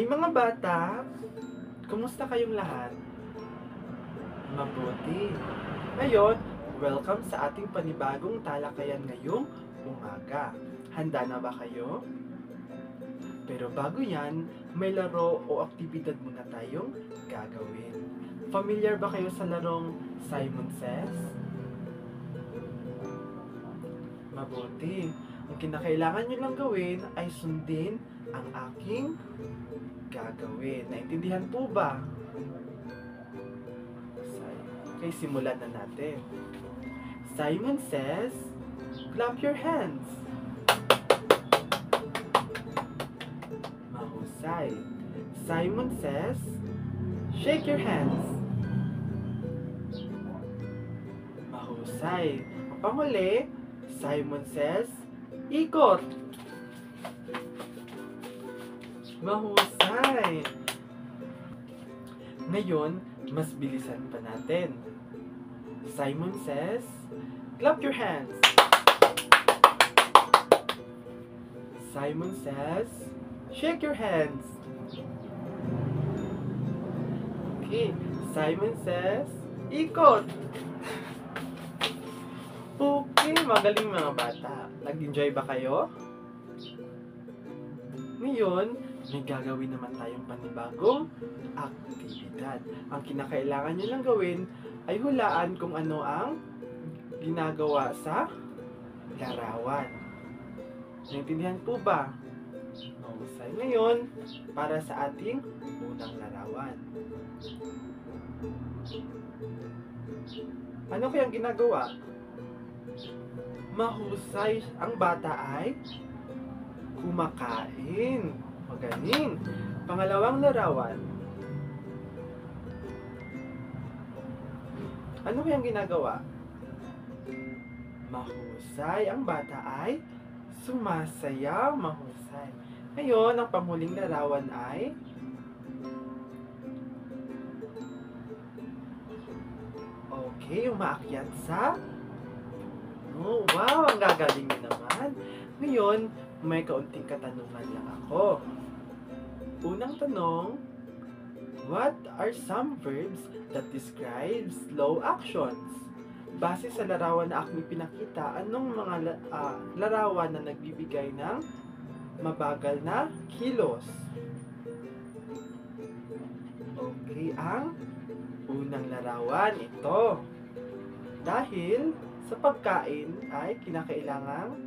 Hi mga bata! Kumusta kayong lahat? Mabuti! Ngayon, welcome sa ating panibagong talakayan ngayong umaga. Handa na ba kayo? Pero bago yan, may laro o aktibidad muna tayong gagawin. Familiar ba kayo sa larong Simon Says? Mabuti! Ang kinakailangan nyo lang gawin ay sundin ang aking gagawin. Naintindihan po ba? Okay, simulan na natin. Simon says, clap your hands. Mahusay. Simon says, shake your hands. Mahusay. Ang panghuli, Simon says, ikot. Mahusay. Ngayon, mas bilisan pa natin. Simon says, clap your hands. Simon says, shake your hands. Okay. Simon says, ikot. Okay, magaling mga bata. Nag-enjoy ba kayo? Ngayon, may gagawin naman tayong panibagong aktibidad. Ang kinakailangan nyo lang gawin ay hulaan kung ano ang ginagawa sa larawan. Naintindihan po ba? Mahusay. Ngayon, para sa ating unang larawan. Ano kayang ginagawa? Mahusay. Ang bata ay kumakain. Magaling. Pangalawang larawan. Ano kayang ginagawa? Mahusay. Ang bata ay sumasayaw. Mahusay. Ngayon, ang panghuling larawan ay okay, umaakyat sa oh, wow, ang gagaling niyo naman. Ngayon, may kaunting katanungan lang ako. Unang tanong, what are some verbs that describe slow actions? Base sa larawan na aking pinakita, anong mga larawan na nagbibigay ng mabagal na kilos? Okay, ang unang larawan, ito. Dahil sa pagkain ay kinakailangang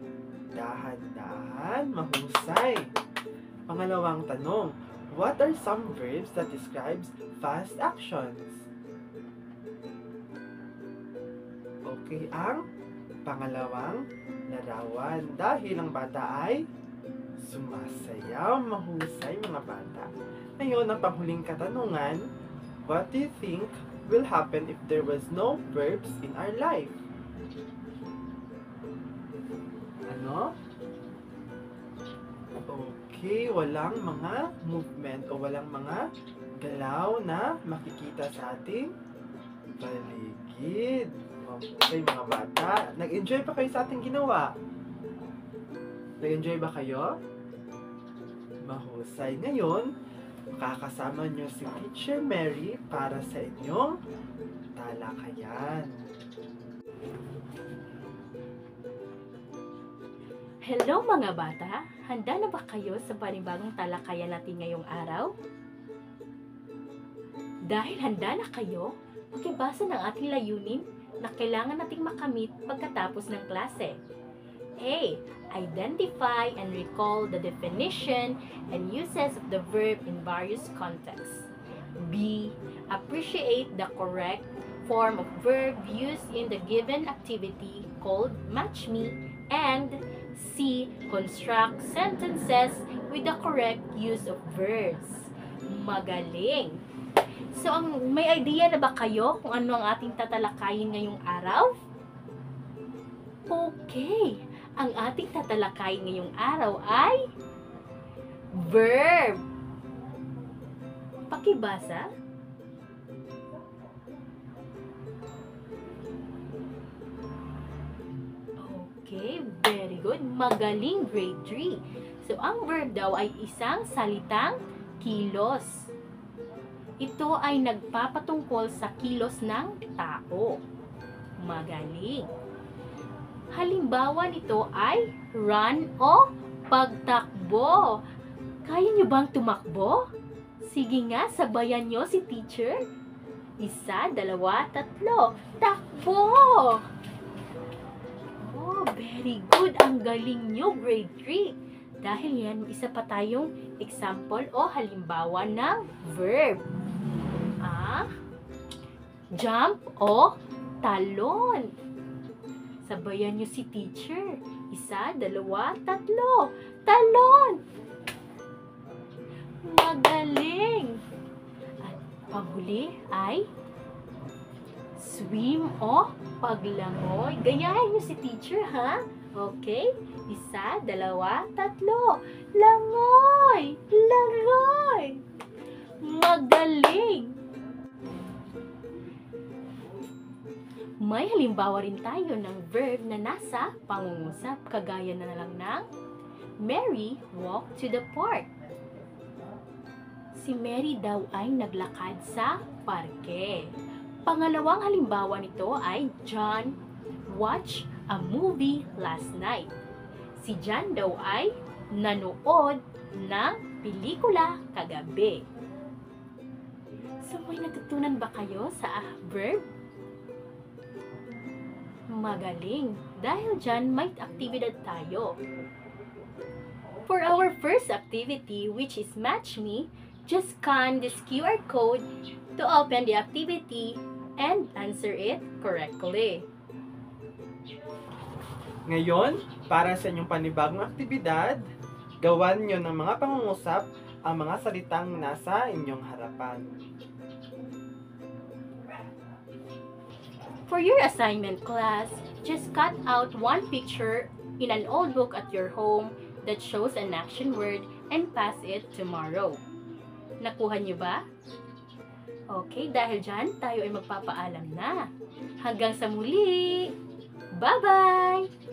dahan-dahan, mahusay. Pangalawang tanong, what are some verbs that describes fast actions? Okay, ang pangalawang larawan. Dahil ang bata ay sumasayaw, mahusay mga bata. Ngayon, ang panghuling katanungan, what do you think will happen if there was no verbs in our life? Ano? Okay, walang mga movement o walang mga galaw na makikita sa ating paligid. Okay, mga bata. Nag-enjoy pa kayo sa ating ginawa? Nag-enjoy ba kayo? Mahusay. Ngayon, makakasama nyo si Teacher Mary para sa inyong talakayan. Hello mga bata! Handa na ba kayo sa panibagong talakayan natin ngayong araw? Dahil handa na kayo, makibasa ng ating layunin na kailangan nating makamit pagkatapos ng klase. A. Identify and recall the definition and uses of the verb in various contexts. B. Appreciate the correct form of verb used in the given activity called Match Me. And C. Construct sentences with the correct use of verbs. Magaling! So, may idea na ba kayo kung ano ang ating tatalakayin ngayong araw? Okay! Ang ating tatalakayin ngayong araw ay verb. Pakibasa. Okay, very good. Magaling, grade 3. So, ang verb daw ay isang salitang kilos. Ito ay nagpapatungkol sa kilos ng tao. Magaling. Halimbawa nito ay run o pagtakbo. Kaya niyo bang tumakbo? Sige nga, sabayan niyo si teacher. 1, 2, 3, takbo! Oh, very good. Ang galing niyo, grade 3. Dahil yan, isa pa tayong example o halimbawa ng verb. Jump o talon. Sabayan niyo si teacher. 1, 2, 3, talon! Magaling! At panghuli ay swim o paglangoy. Gayahin niyo si teacher, ha? Okay? 1, 2, 3. Langoy! Langoy! Magaling! May halimbawa rin tayo ng verb na nasa pangungusap, kagaya na lang ng Mary walked to the park. Si Mary daw ay naglakad sa parke. Pangalawang halimbawa nito ay John watched a movie last night. Si John daw ay nanood ng pelikula kagabi. So, may natutunan ba kayo sa verb? Magaling. Dahil dyan, may aktibidad tayo. For our first activity, which is Match Me, just scan this QR code to open the activity and answer it correctly. Ngayon, para sa inyong panibagong aktibidad, gawan nyo ng mga pangungusap ang mga salitang nasa inyong harapan. For your assignment class, just cut out one picture in an old book at your home that shows an action word and pass it tomorrow. Nakuha niyo ba? Okay, dahil dyan, tayo ay magpapaalam na. Hanggang sa muli! Bye-bye!